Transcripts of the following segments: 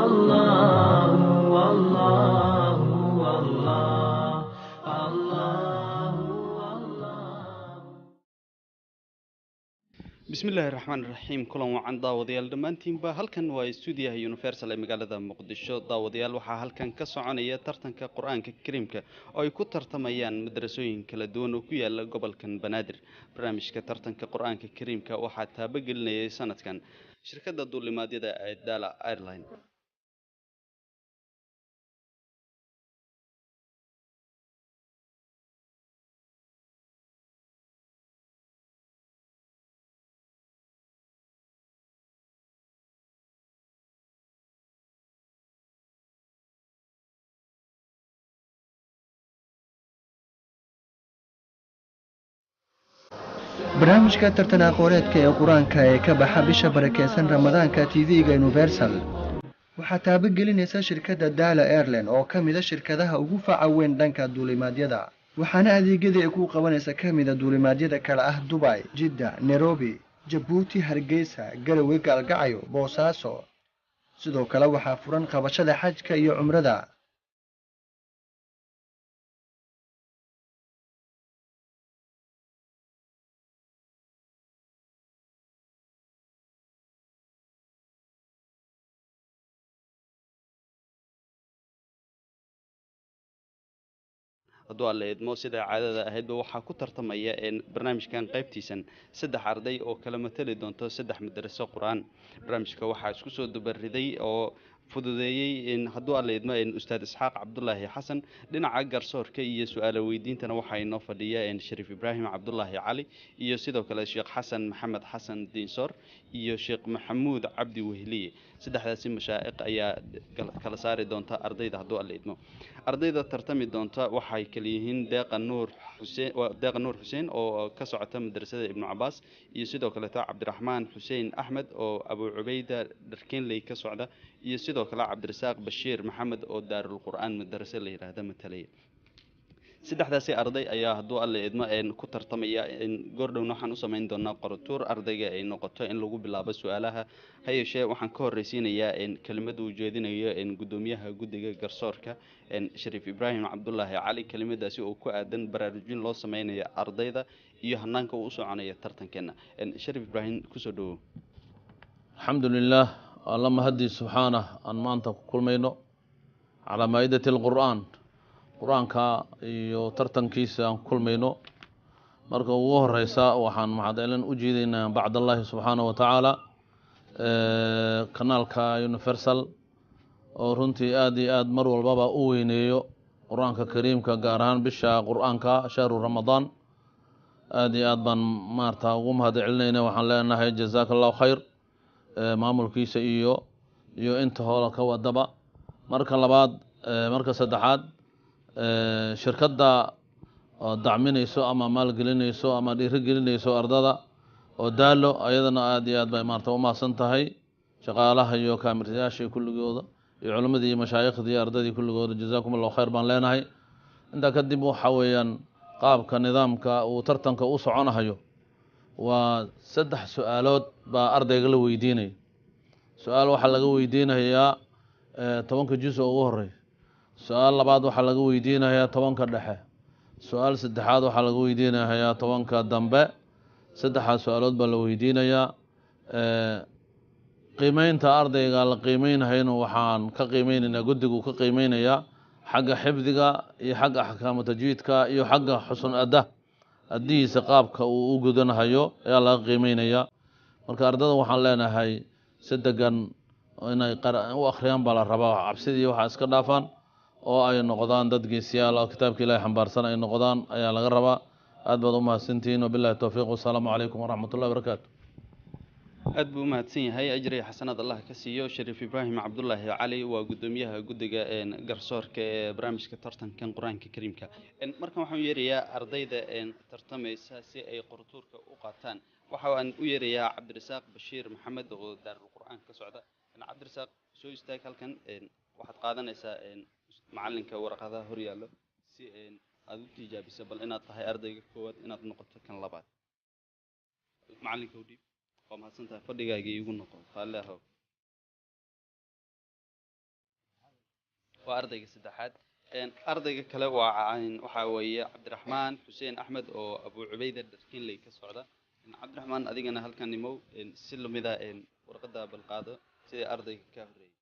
الله والله والله الله والله. بسم الله الرحمن الرحيم كلهم وعن داوديال دمانتين با halkan waa stuudiyaha Universal ee magaalada Muqdisho daawadayaal waxa halkan ka soconaya tartanka Quraanka Kariimka oo ay ku tartamayaan madrasooyin kala duwan oo ku yaala gobolkan Banaadir barnaamijka tartanka Quraanka Kariimka waxa taabagelinayay sanadkan shirkadda duulimaadyada ee Dala Airline. barnaamijka tartan aqooneedka ee quraanka ee ka baxa bisha barakeysan ramadaanka TV-ga Universal waxaa taabagelinaysa shirkadda Dala Airline oo ka mid ah shirkadaha ugu faca weyn dhanka duulimaadyada waxaana adeegyada ay ku qabanaysa ka mid ah duulimaadyada kala ah Dubai, Jeddah, Nairobi, Djibouti, Hargeysa, Garowe, Galgayo, Boosaaso. sidoo kale waxaa furan qabashada xajka iyo cumrada. hadduu alla idmo sida caadada ahayd waxa ku tartamaya barnaamijkan qaybtiisan saddex arday oo kala matali doonto saddex madraso quraan barnaamijka waxa isku soo dubariday oo fududeeyay hadduu alla idmo ustaad Isxaaq Cabdullaahi Xasan dhinaca garsoorka iyo su'aalo weydiintana waxa inoo fadhiya Shariif Ibraahim Cabdullaahi Cali iyo sidoo kale Sheekh Xasan Maxamed Xasan Diinsoor iyo Sheekh Maxamuud Cabdi Wehliye saddexdaasi mashaa'iq ayaa kala saari doonta ardayda hadduu alla idmo ardayda tartami doonta waxay kala yihiin Deeqa Nuur Xuseen oo ka socota madrasada Ibn Abbas iyo sidoo kale Cabdiraxmaan Xuseen Axmed oo Abu Ubayda Dharkeenley ka socda iyo sidoo kale Cabdirasaaq Bashiir Maxamed oo Daarul Qur'aan madrasa la yiraahdo matalay saddexdaasi arday ayaa hadduu alla idmo ku tartamaya goordhow waxaan u sameyn doonaa qoratuur ardayga ay noqoto in lagu bilaabo su'aalaha hay'ashee waxaan ka horeysiinayaa kelimada uu jeedinayo gudoomiyaha guddiga garsoorka Shariif Ibraahim Cabdullaahi Cali kelimadaasi oo ku aadan baraarujin loo sameynayo ardayda iyo hanaanka uu u soconayo tartankeena Shariif Ibraahim ku soo dhawow alxamdulillaah alla mahadi subxaanah aan maanta ku kulmayno calaa maa'idati alqur'aan quraanka iyo tartankiisa aan kulmayno marka ugu horeysa waxaan mahadcelin u jeedinaa bacdallahi subhanahu wa ta'ala kanaalka Universal oo runtii aad iyo aad mar walbaba u weyneeyo quraanka kariimka gaar ahaan bisha quraanka shahru ramadaan aad iyo aad baan maarta ugu mahadcelinayna waxaan leenahay jazaakallahu khayr maamulkiisa iyo inta hoola ka wadaba marka labaad marka saddexaad shirkadda dacminayso ama maalgelinayso ama dhiirigelinayso ardada oo daalo ayadana aad iyo aad bay maarta u mahadsan tahay shaqaalaha iyo kaamirtayaasha kulligooda iyo culimadii iyo mashaayikhda iyo ardadii kulligooda jazaakumullahu khayr baan leenahay inta kadib waxa weeyaan qaabka nidaamka uu tartanka u soconayo waa saddex su'aalood baa ardayga la weydiinay su'aal waxa laga weydiinayaa 10 juz oo ugu horeeya su'aal labaad waxa laga weydiinayaa 10 dhexe su'aal saddexaad waxa laga weydiinayaa 10 dambe saddexaas su'aalood baa la weydiinayaa qiimeynta ardayga la qiimeynayna waxaan ka qiimeynaynaa guddigu ka qiimeynayaa xagga xifdiga iyo xagga ahkaamu tajwiidka iyo xagga xusn adiisa qaabka uu u gudanayo ayaa laga qiimeynayaa marka ardada waxaan leenahay sadegan inay u akhriyaan baa la rabaa cabsidii waxa iska dhaafaan oo ay noqdaan dad geesiyaal oo kitaabka Ilaahay xambaarsan ay noqdaan ayaa laga rabaa aad baad u mahadsantihiin wabillahi tawfiiq wassalaamu calaykum waraxmatullahi wabarakaatuh aad buu mahadsan yahay ajri xasanad Allah ka siiyo Shariif Ibraahim Cabdullaahi Cali waa gudoomiyaha guddiga garsoorka ee barnaamijka tartankan Quraanka Kariimka markan waxaan u yeerayaa ardayda tartamaysa si ay qortuurka u qaataan waxaan u yeerayaa Cabdirasaaq Bashiir Maxamed oo Daarul Qur'aan ka socda Cabdirasaaq soo istaag halkan waxaad qaadanaysaa macalinka warqadaha hor yaalo si aad u tijaabiso bal inaad tahay ardayga koowaad inaad noqoto kan labaad macalinka u dhiib waa mahadsantahay fadhigaaga iigu noqo faalleehow waa ardayga saddexaad ardayga kale waxaa weeye cabdiraxmaan xuseen axmed oo abu cubayda dharkinley ka socda cabdiraxmaan adigana halkan imow si lamida warqada balqaado sidii ardayga ka horeeyay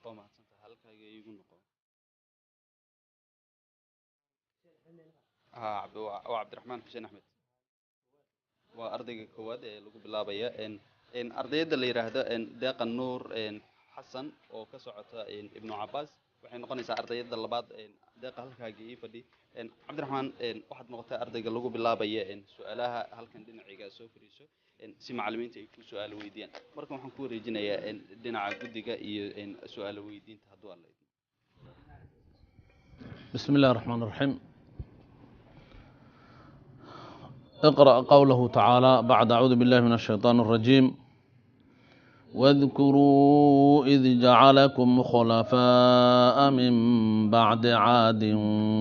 oo mahadsantahay halkaaga iigu noqo waa cabdiraxmaan xuseen axmed waa ardayga koowaad ee lagu bilaabaya ardayda la yiraahdo deeqa nuur xasan oo ka socota ibnu cabaas waxay noqonaysaa ardayda labaad deeqa halkaaga ii fadhi cabdiraxmaan waxaad noqotay ardayga lagu bilaabaya su'aalaha halkan dhinaciga soo fariiso si macallimiinta ay ku su'aalo weydiiyaan marka waxaan ku wareejinayaa dhinaca guddiga iyo su'aalo weydiinta hadduu alla idmo بسم الله الرحمن الرحيم اقرأ قوله تعالى بعد أعوذ بالله من الشيطان الرجيم واذكروا إذ جعلكم خلفاء من بعد عاد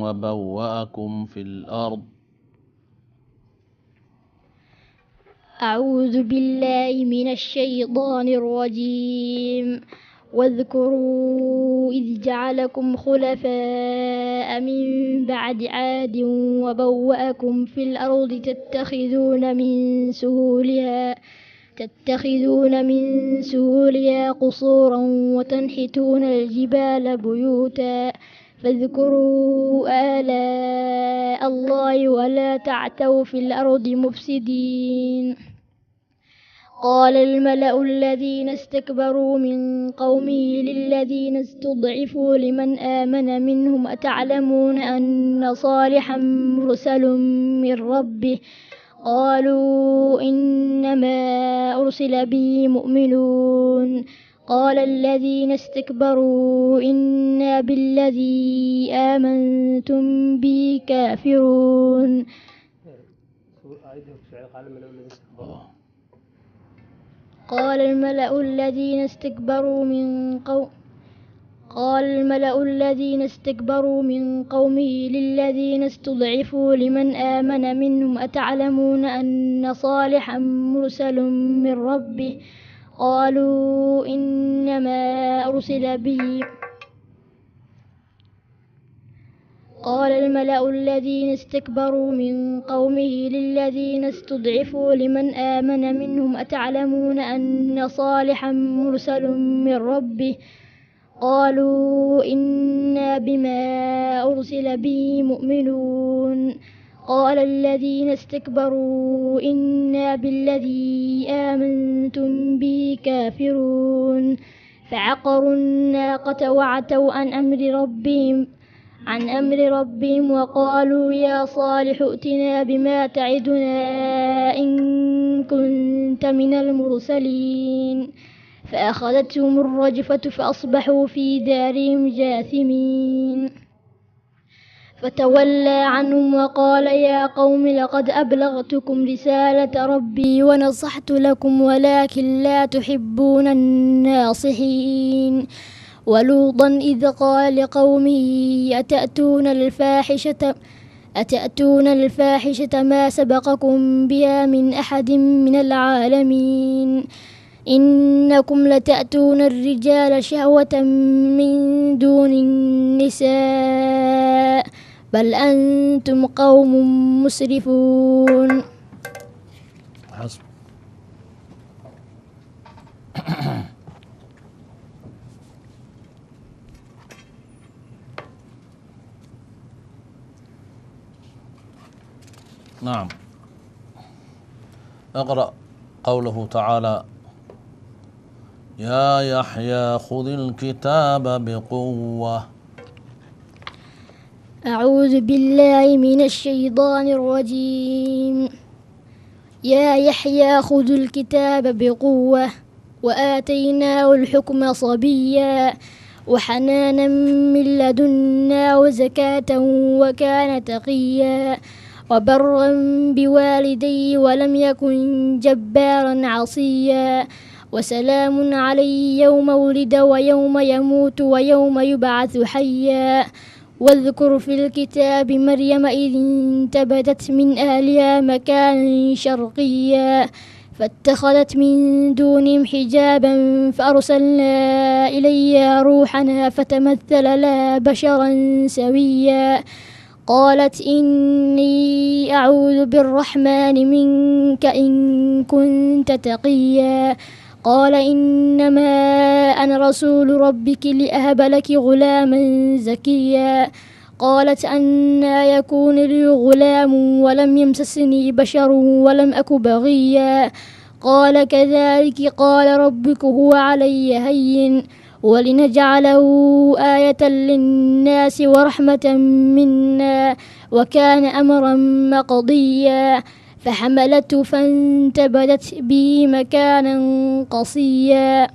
وبوأكم في الأرض أعوذ بالله من الشيطان الرجيم واذكروا إذ جعلكم خلفاء من بعد عاد وبوأكم في الأرض تتخذون من سهولها قصورا وتنحتون الجبال بيوتا فاذكروا آلاء الله ولا تعتوا في الأرض مفسدين قال الملأ الذين استكبروا من قومه للذين استضعفوا لمن آمن منهم أتعلمون أن صالحا مرسل من ربه قالوا إنما أرسل به مؤمنون قال الذين استكبروا إنا بالذي آمنتم به كافرون قال الملأ الذين استكبروا من قومه للذين استضعفوا لمن آمن منهم أتعلمون أن صالحا مرسل من ربه قالوا إنما أرسل به قال الملأ الذين استكبروا من قومه للذين استضعفوا لمن آمن منهم أتعلمون أن صالحا مرسل من ربه قالوا إنا بما أرسل به مؤمنون قال الذين استكبروا إنا بالذي آمنتم به كافرون فعقروا الناقة وعتوا عن أمر ربهم وقالوا يا صالح ائتنا بما تعدنا إن كنت من المرسلين فأخذتهم الرجفة فأصبحوا في دارهم جاثمين فتولى عنهم وقال يا قوم لقد أبلغتكم رسالة ربي ونصحت لكم ولكن لا تحبون الناصحين ولوطا إذ قال لقومه أتأتون الفاحشة ما سبقكم بها من أحد من العالمين إنكم لتأتون الرجال شهوة من دون النساء بل أنتم قوم مسرفون حسب. نعم. اقرأ قوله تعالى يا يحيى خذ الكتاب بقوة. أعوذ بالله من الشيطان الرجيم. يا يحيى خذ الكتاب بقوة وآتيناه الحكم صبيا وحنانا من لدنا وزكاة وكان تقيا وبرا بوالديه ولم يكن جبارا عصيا وسلام عليه يوم ولد ويوم يموت ويوم يبعث حيا واذكر في الكتاب مريم إذ انتبذت من أهلها مكانا شرقيا فاتخذت من دونهم حجابا فأرسلنا إليها روحنا فتمثل لها بشرا سويا قالت إني أعوذ بالرحمن منك إن كنت تقيا قال إنما أنا رسول ربك لأهب لك غلاما زكيا قالت أنى يكون لي غلام ولم يمسسني بشر ولم أك بغيا قال كذلك قال ربك هو علي هين ولنجعله آية للناس ورحمة منا وكان أمرا مقضيا فحملته فانتبذت به مكانا قصيا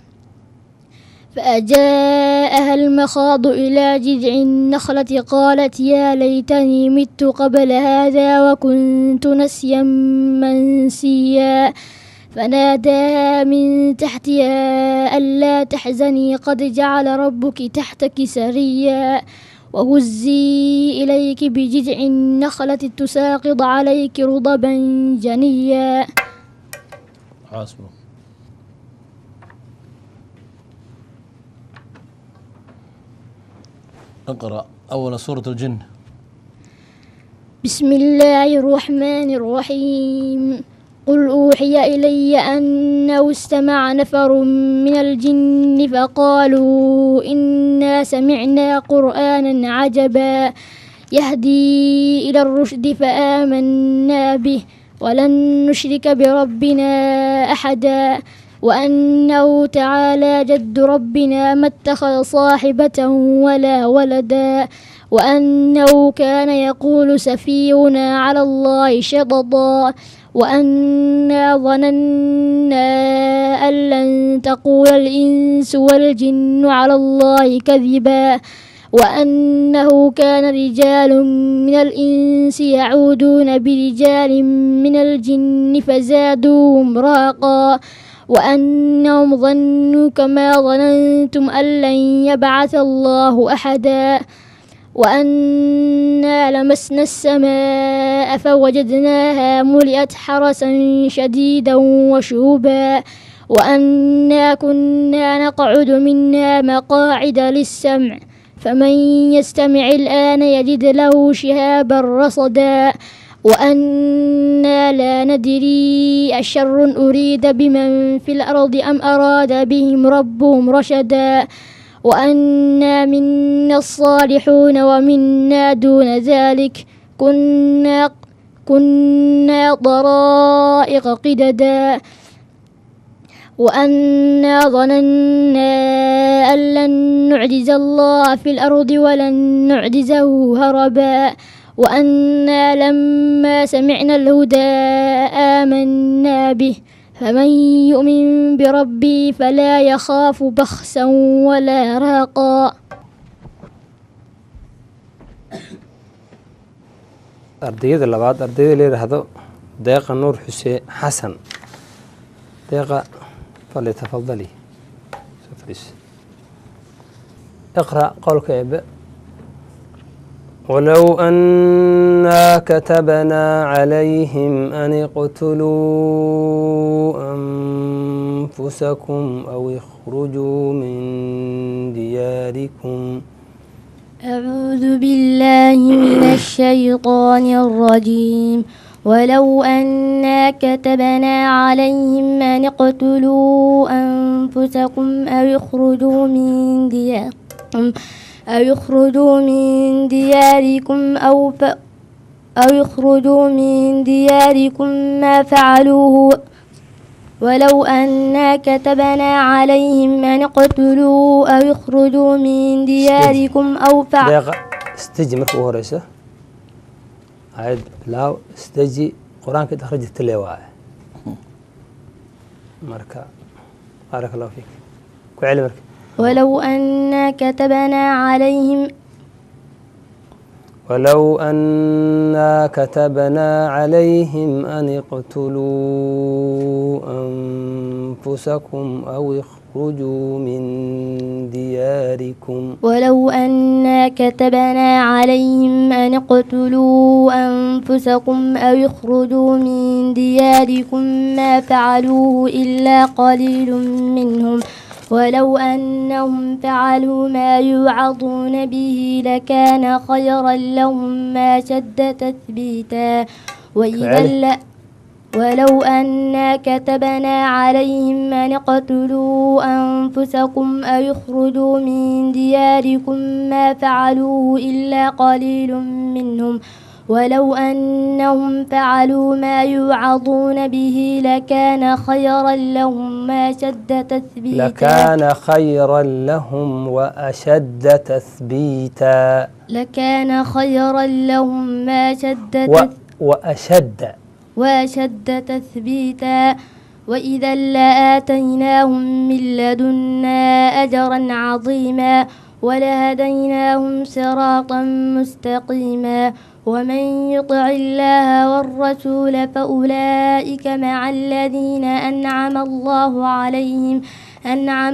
فأجاءها المخاض إلى جذع النخلة قالت يا ليتني مت قبل هذا وكنت نسيا منسيا فناداها من تحتها ألا تحزني قد جعل ربك تحتك سريا وهزي إليك بجذع النخلة تساقط عليك رطبا جنيا. حاسبه. اقرأ أول سورة الجن. بسم الله الرحمن الرحيم. قل أوحي إلي أنه استمع نفر من الجن فقالوا إنا سمعنا قرآنا عجبا يهدي إلى الرشد فآمنا به ولن نشرك بربنا أحدا وأنه تعالى جد ربنا ما اتخذ صاحبة ولا ولدا وأنه كان يقول سفيهنا على الله شططا وأنا ظننا أن لن تقول الإنس والجن على الله كذبا وأنه كان رجال من الإنس يعودون برجال من الجن فزادوهم رهقا وأنهم ظنوا كما ظننتم أن لن يبعث الله أحدا وأنا لمسنا السماء فوجدناها ملئت حرسا شديدا وشهبا وأنا كنا نقعد منها مقاعد للسمع فمن يستمع الآن يجد له شهابا رصدا وأنا لا ندري أشر أريد بمن في الأرض أم أراد بهم ربهم رشدا وأنا منا الصالحون ومنا دون ذلك كنا طرائق قددا وأنا ظننا أن لن نعجز الله في الأرض ولن نعجزه هربا وأنا لما سمعنا الهدى آمنا به فمن يؤمن بربي فلا يخاف بخسا ولا رهقا. ardayda labaad ardayda la yiraahdo deeqa nuur xuseen xasan deeqa فليتفضلي اقرأ قولك يا ابا ولو أنا كتبنا عليهم أن اقتلوا أنفسكم أو اخرجوا من دياركم. أعوذ بالله من الشيطان الرجيم. ولو أنا كتبنا عليهم أن اقتلوا أنفسكم أو يخرجوا من دياركم ما فعلوه ولو أنا كتبنا عليهم أن اقتلوا أو يخرجوا من دياركم أو فعلوا استجي مركو هوريسه عيد لا استجي قرآن كده خرجت اللواء مركا بارك الله فيك كعلمك. ولو أنا كتبنا عليهم ولو أنا كتبنا عليهم أن اقتلوا أنفسكم أو اخرجوا من دياركم ولو أنا كتبنا عليهم أن اقتلوا أنفسكم أو اخرجوا من دياركم ما فعلوه إلا قليل منهم ولو أنهم فعلوا ما يوعظون به لكان خيرا لهم ما شد تثبيتا ولو أنا كتبنا عليهم أن اقتلوا أنفسكم أو يخرجوا من دياركم ما فعلوه إلا قليل منهم ولو أنهم فعلوا ما يوعظون به لكان خيرا لهم ما شد تثبيتا لكان خيرا لهم وأشد تثبيتا لكان خيرا لهم ما شد وأشد تثبيتا وإذا لآتيناهم من لدنا أجرا عظيما ولهديناهم صراطا مستقيما ومن يطع الله والرسول فأولئك مع الذين أنعم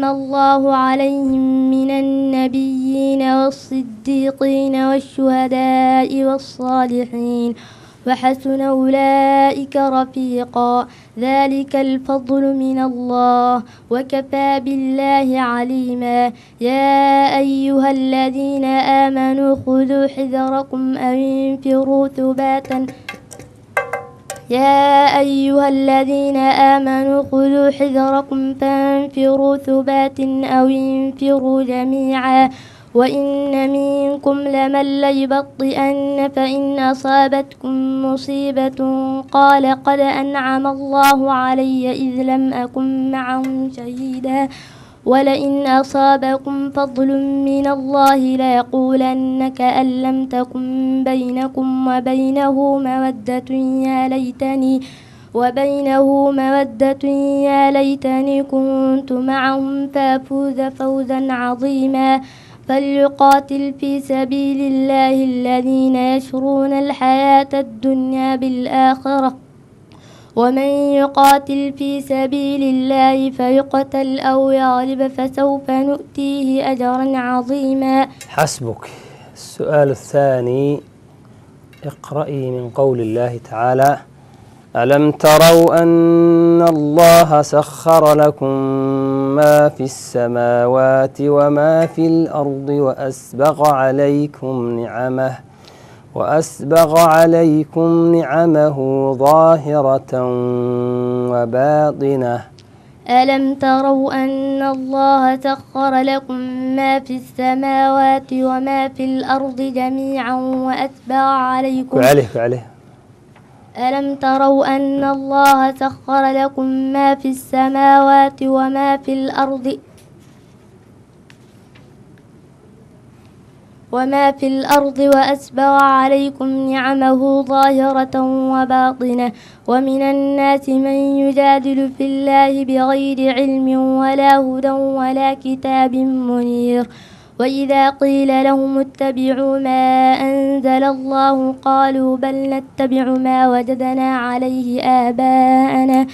الله عليهم من النبيين والصديقين والشهداء والصالحين وحسن أولئك رفيقا ذلك الفضل من الله وكفى بالله عليما يا أيها الذين آمنوا خذوا حذركم أو انفروا ثباتا يا أيها الذين آمنوا خذوا حذركم فانفروا ثبات أو انفروا جميعا وإن منكم لمن ليبطئن فإن أصابتكم مصيبة قال قد أنعم الله علي إذ لم أكن معهم شهيدا ولئن أصابكم فضل من الله ليقولن كأن لم تكن بينكم وبينه مودة يا ليتني كنت معهم فأفوز فوزا عظيما فليقاتل في سبيل الله الذين يشرون الحياة الدنيا بالآخرة ومن يقاتل في سبيل الله فيقتل أو يغلب فسوف نؤتيه أجرا عظيما. حسبك. السؤال الثاني اقرأي من قول الله تعالى ألم تروا أن الله سخر لكم ما في السماوات وما في الأرض وأسبغ عليكم نعمه ظاهرة وباطنة. ألم تروا أن الله سخر لكم ما في السماوات وما في الأرض جميعا وأسبغ عليكم ألم تروا أن الله سخر لكم ما في السماوات وما في الأرض وأسبغ عليكم نعمه ظاهرة وباطنة ومن الناس من يجادل في الله بغير علم ولا هدى ولا كتاب منير وإذا قيل لهم اتبعوا ما أنزل الله قالوا بل نتبع ما وجدنا عليه آباءنا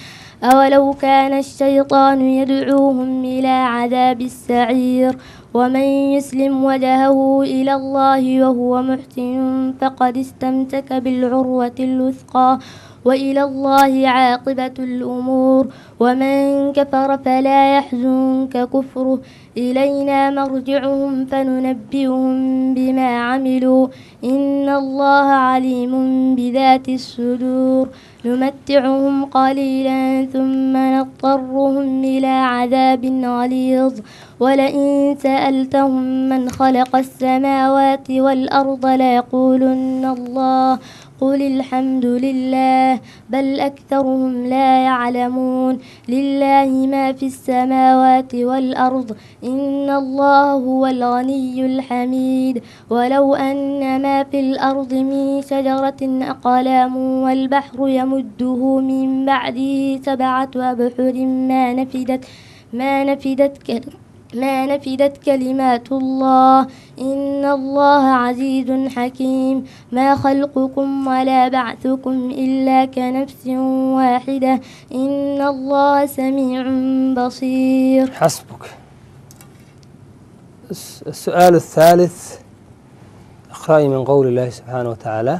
أولو كان الشيطان يدعوهم إلى عذاب السعير ومن يسلم وجهه إلى الله وهو محسن فقد استمسك بالعروة الوثقى وإلى الله عاقبة الأمور ومن كفر فلا يحزنك كفره إلينا مرجعهم فننبئهم بما عملوا إن الله عليم بذات الصدور نمتعهم قليلا ثم نضطرهم إلى عذاب غليظ ولئن سألتهم من خلق السماوات والأرض ليقولن الله قل الحمد لله بل أكثرهم لا يعلمون لله ما في السماوات والأرض إن الله هو الغني الحميد ولو أن ما في الأرض من شجرة أقلام والبحر يمده من بعده 7 أبحر ما نفدت ما نفدت كلمات الله إن الله عزيز حكيم ما خلقكم ولا بعثكم إلا كنفس واحدة إن الله سميع بصير. حسبك. السؤال الثالث، اقرأي من قول الله سبحانه وتعالى: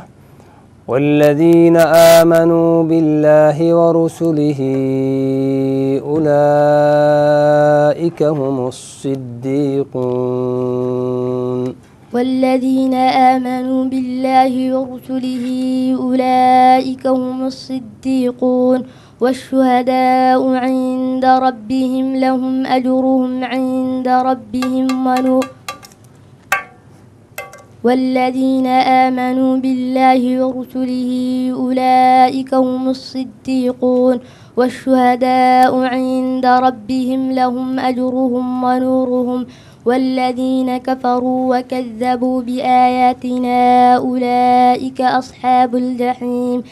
والذين آمنوا بالله ورسله أولئك هم الصديقون. والذين آمنوا بالله ورسله أولئك هم الصديقون والشهداء عند ربهم لهم أجرهم عند ربهم والذين آمنوا بالله ورسله أولئك هم الصديقون والشهداء عند ربهم لهم أجرهم ونورهم والذين كفروا وكذبوا بآياتنا أولئك أصحاب الجحيم.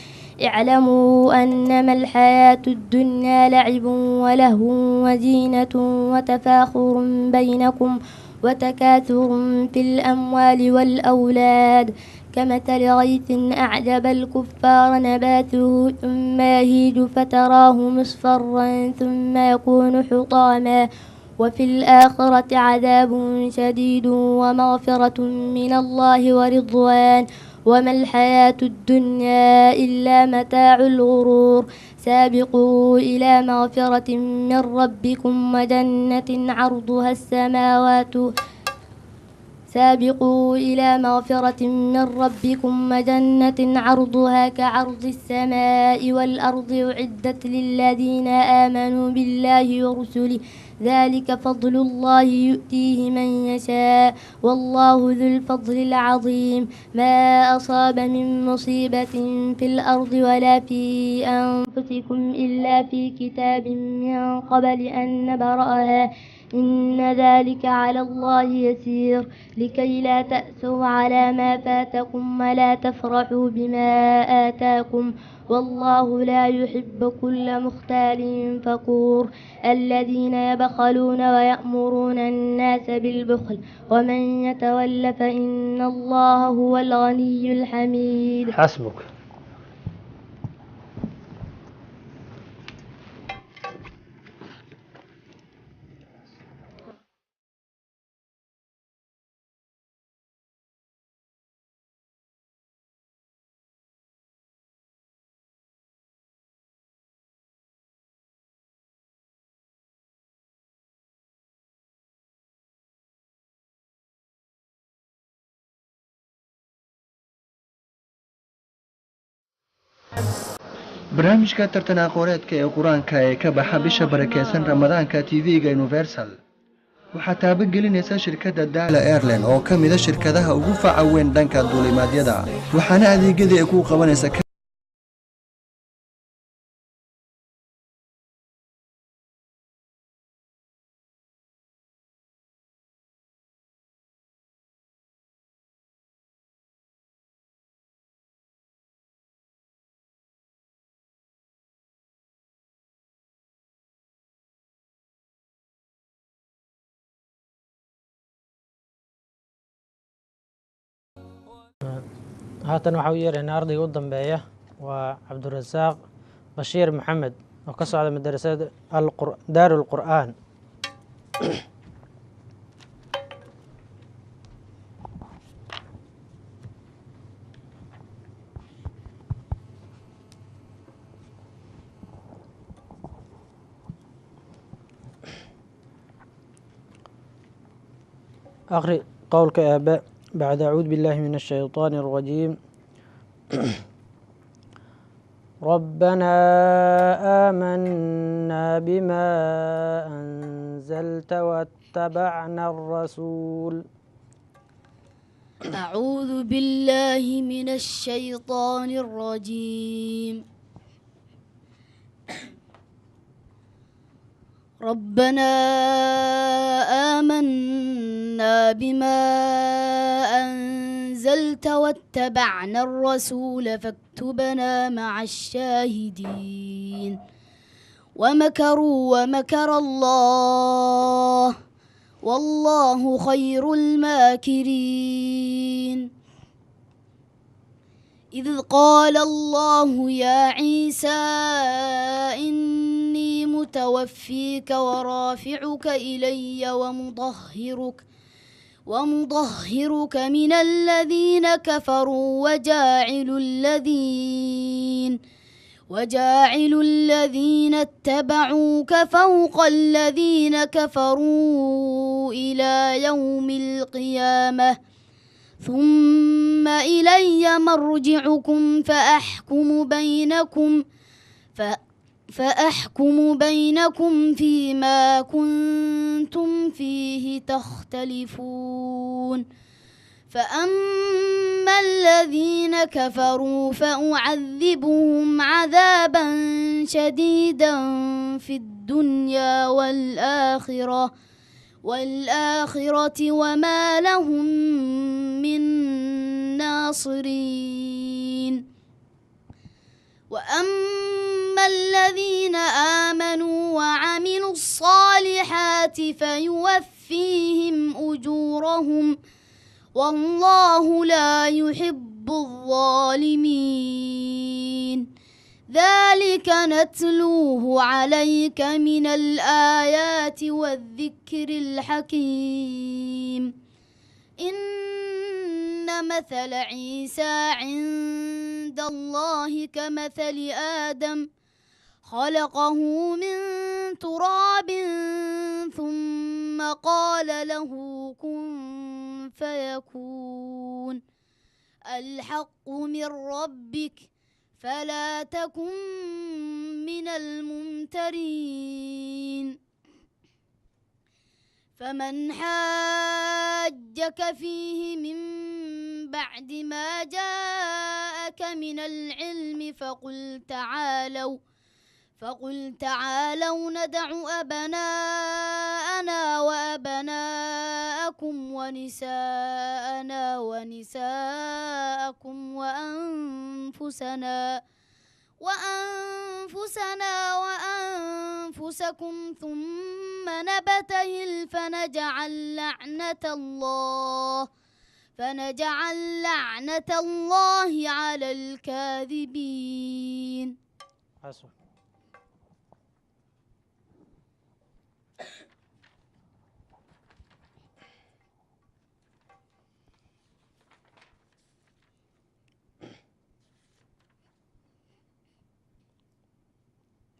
اعلموا أنما الحياة الدنيا لعب ولهو وزينة وتفاخر بينكم وتكاثر في الأموال والأولاد كمثل غيث أعجب الكفار نباته ثم يهيج فتراه مصفرا ثم يكون حطاما وفي الآخرة عذاب شديد ومغفرة من الله ورضوان وما الحياة الدنيا إلا متاع الغرور. سابقوا إلى مغفرة من ربكم وجنة عرضها السماوات سابقوا إلى مغفرة من ربكم وجنة عرضها كعرض السماء والأرض أعدت للذين آمنوا بالله ورسله ذلك فضل الله يؤتيه من يشاء والله ذو الفضل العظيم. ما أصاب من مصيبة في الأرض ولا في أنفسكم إلا في كتاب من قبل أن نبرأها إن ذلك على الله يسير لكي لا تأسوا على ما فاتكم ولا تفرحوا بما آتاكم والله لا يحب كل مختال فخور. الذين يبخلون ويأمرون الناس بالبخل ومن يتول فإن الله هو الغني الحميد. حسبك. barnaamijka tartan aqooneedka ee qur-aanka ee ka baxa bisha barakeysan ramadaanka tv-ga universal waxaa taabagelinaysa shirkadda daala airline oo ka mida shirkadaha ugu faca weyn dhanka duulimaadyada waxaana adeegyadii ay ku qabanaysa haatan waxaa u yeeraynaa ardayga u dambeeya waa cabdirasaaq bashiir maxamed oo ka socda madarasada daaru lqur'aan. أقرأ قولك يا أبا بعد أعوذ بالله من الشيطان الرجيم. ربنا آمنا بما أنزلت واتبعنا الرسول. أعوذ بالله من الشيطان الرجيم. ربنا آمنا بما أنزلت واتبعنا الرسول فاكتبنا مع الشاهدين. ومكروا ومكر الله والله خير الماكرين. إذ قال الله يا عيسى إني متوفيك ورافعك إلي ومطهرك من الذين كفروا وجاعل الذين اتبعوك فوق الذين كفروا إلى يوم القيامة ثم إلي مرجعكم فأحكم بينكم فيما كنتم فيه تختلفون. فأما الذين كفروا فأعذبهم عذابا شديدا في الدنيا والآخرة وما لهم من ناصرين. وأما الذين آمنوا وعملوا الصالحات فيوفيهم أجورهم والله لا يحب الظالمين. ذلك نتلوه عليك من الآيات والذكر الحكيم. إن مثل عيسى عند الله كمثل آدم خلقه من تراب ثم قال له كن فيكون. الحق من ربك فلا تكن من الممترين. فمن حاجك فيه من بعد ما جاءك من العلم فقل تعالوا ندع أبناءنا وأبناءكم ونساءنا ونساءكم وأنفسكم ثم نبتهل فنجعل لعنة الله على الكاذبين. حسن.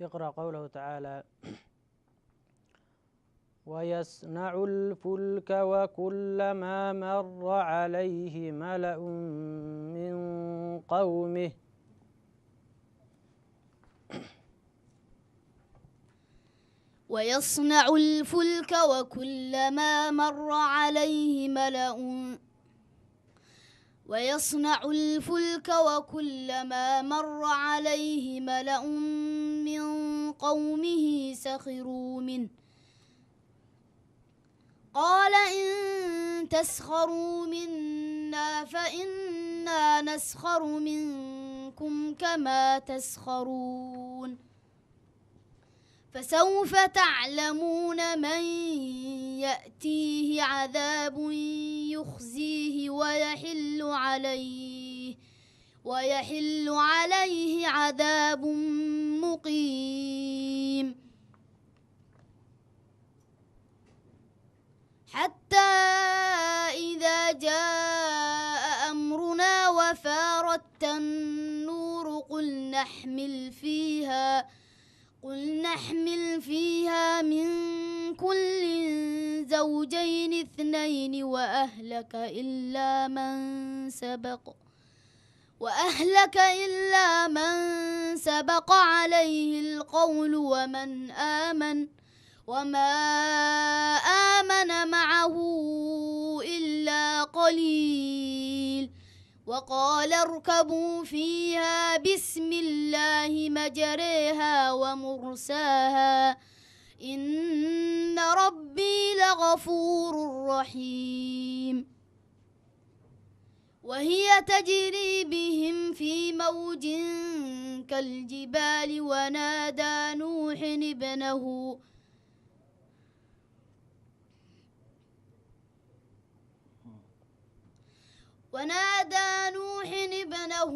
اقرأ قوله تعالى ويصنع الفلك وكلما مر عليه ملأ من قومه ويصنع الفلك وكلما مر عليه ملأ من قومه سخروا منه قال إن تسخروا منا فإنا نسخر منكم كما تسخرون. فسوف تعلمون من يأتيه عذاب يخزيه ويحل عليه عذاب مقيم. حتى إذا جاء أمرنا وفارت النور قل نحمل فيها من كل زوجين اثنين وأهلك إلا من سبق عليه القول وما آمن معه إلا قليل. وقال اركبوا فيها بسم الله مجريها ومرساها إن ربي لغفور رحيم. وهي تجري بهم في موج كالجبال ونادى نوح ابنه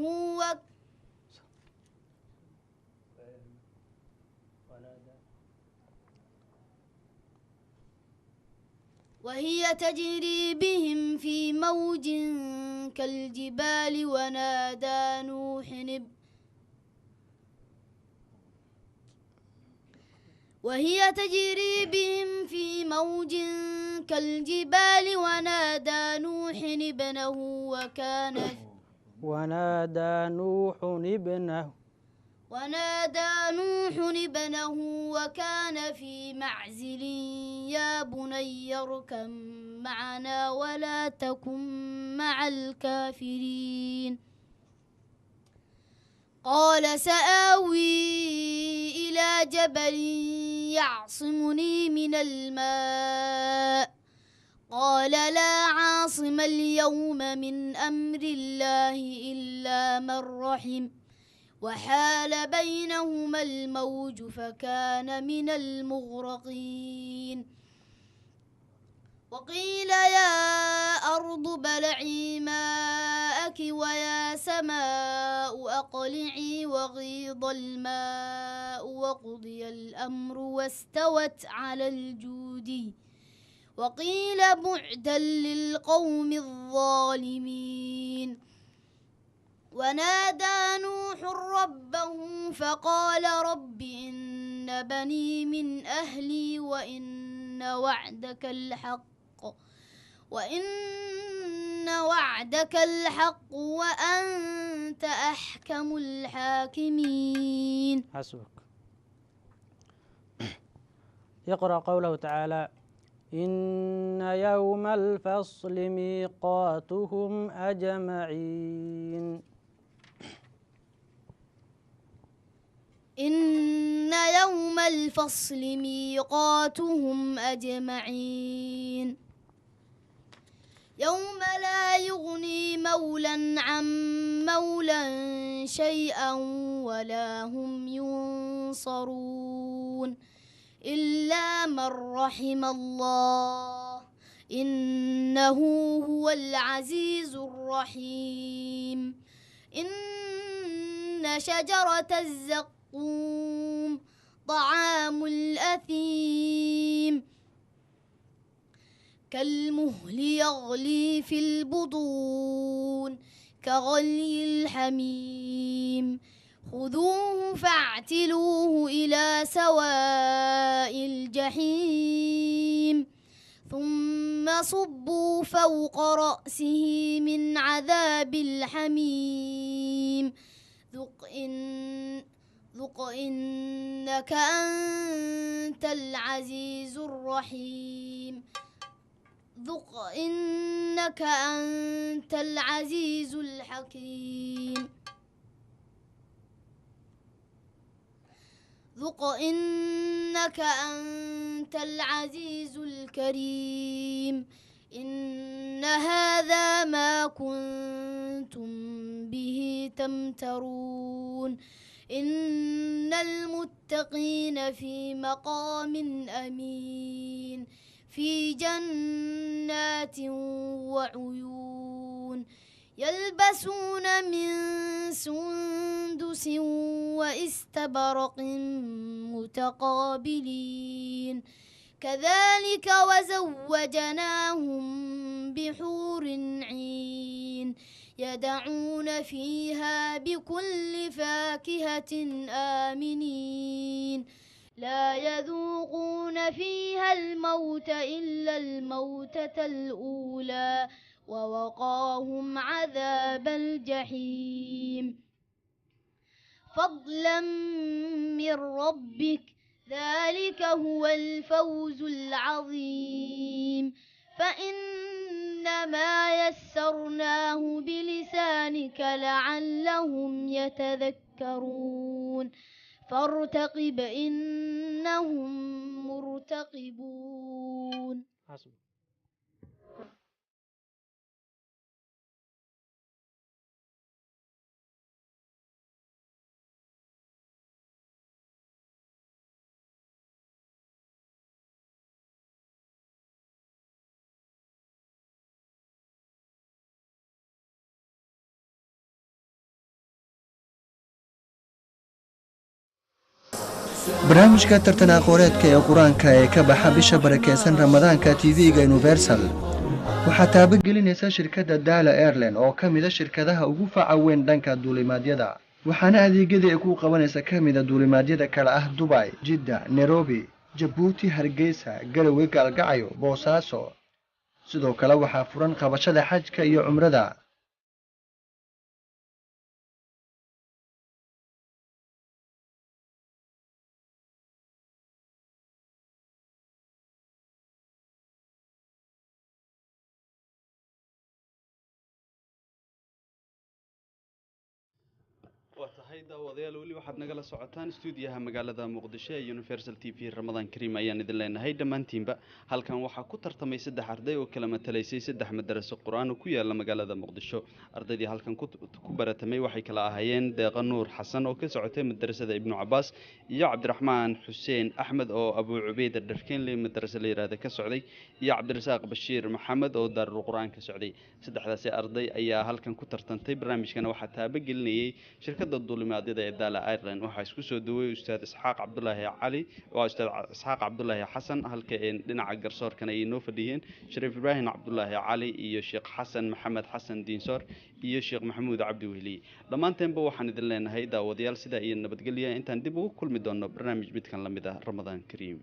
وهي تجري بهم في موج كالجبال ونادى نوح وهي تجري بهم في موج كالجبال ونادى نوح ابنه وكان في معزل يا بني اركب معنا ولا تكن مع الكافرين قال سآوي إلى جبل يعصمني من الماء قال لا عاصم اليوم من أمر الله إلا من رحم وحال بينهما الموج فكان من المغرقين وقيل يا أرض ابلعي ماءك ويا سماء أقلعي وغيض الماء وقضي الأمر واستوت على الجودي وقيل بعدا للقوم الظالمين ونادى نوح ربه فقال رب إن بني من أهلي وإن وعدك الحق وأنت أحكم الحاكمين. حسبك. يقرأ قوله تعالى إن يوم الفصل ميقاتهم أجمعين. إن يوم الفصل ميقاتهم أجمعين يوم لا يغني مولا عن مولا شيئا ولا هم ينصرون إلا من رحم الله إنه هو العزيز الرحيم إن شجرة الزقوم طعام الأثيم كالمهل يغلي في البطون كغلي الحميم خذوه فاعتلوه إلى سواء الجحيم ثم صبوا فوق رأسه من عذاب الحميم ذق إنك أنت العزيز الرحيم ذق إنك أنت العزيز الحكيم ذق إنك أنت العزيز الكريم إن هذا ما كنتم به تمترون إن المتقين في مقام أمين في جنات وعيون يلبسون من سندس واستبرق متقابلين كذلك وزوجناهم بحور عين يدعون فيها بكل فاكهة آمنين لا يذوقون فيها الموت إلا الموتة الأولى ووقاهم عذاب الجحيم فضلا من ربك ذلك هو الفوز العظيم فإنما يسرناه بلسانك لعلهم يتذكرون فارتقب إنهم مرتقبون. barnaamijka tartan aqooneedka ee qur-aanka ee ka baxa bisha barakeysan ramadaanka tv-ga universal waxaa taabagelinaysa shirkadda daala airline oo ka mida shirkadaha ugu faca weyn dhanka duulimaadyada waxaana adeegyadii ay ku qabanaysa ka mida duulimaadyada kale ah dubai jidda nairobi jabuuti hargeysa garowe gaalgacayo boosaaso sidoo kale waxaa furan qabashada xajka iyo cumrada وتحيي داوديال ولي واحد نقل سعوتان استوديوها مقالة مقدشة يونيفرسال تي في رمضان كريم أيان إذن لنا هاي دمانتين بقى هل كان وحا كتر تمي سدح أردي وكلمة تليسي سدح مدرسة القرآن وكويا لما مقالة مقدشة أردي دي هل كان كبرة تمي وحي كلا هايين دي غنور حسن وكسعوتين مدرسة ابن عباس يا عبد الرحمن حسين أحمد أو أبو عبيد الدرفكين اللي مدرسة اللي هذا كسعودي يا عبد الرزاق بشير محمد أو دار القرآن كسعودي سدح ذا أردي أيا هل كان كتر تنتي برامج كان واحد تابق لي شركة الظلمات دالة ايرلاين waxaa isku soo duway ustaad Isxaaq Cabdullaahi Cali oo ustaad Isxaaq Cabdullaahi Xasan halka dhinaca garsoorkan ay noo fadhiyeen Shariif Ibrahim Cabdullaahi Cali iyo Sheekh Xasan Maxamed Xasan Diinsoor iyo Sheekh Maxamuud Cabdi Weli dhamaanteanba waxaan idin leenahay daawadayaal sida iyo nabadgelyo intaan dib ugu kulmi doono barnaamij midkan la mid ah Ramadaan Kariim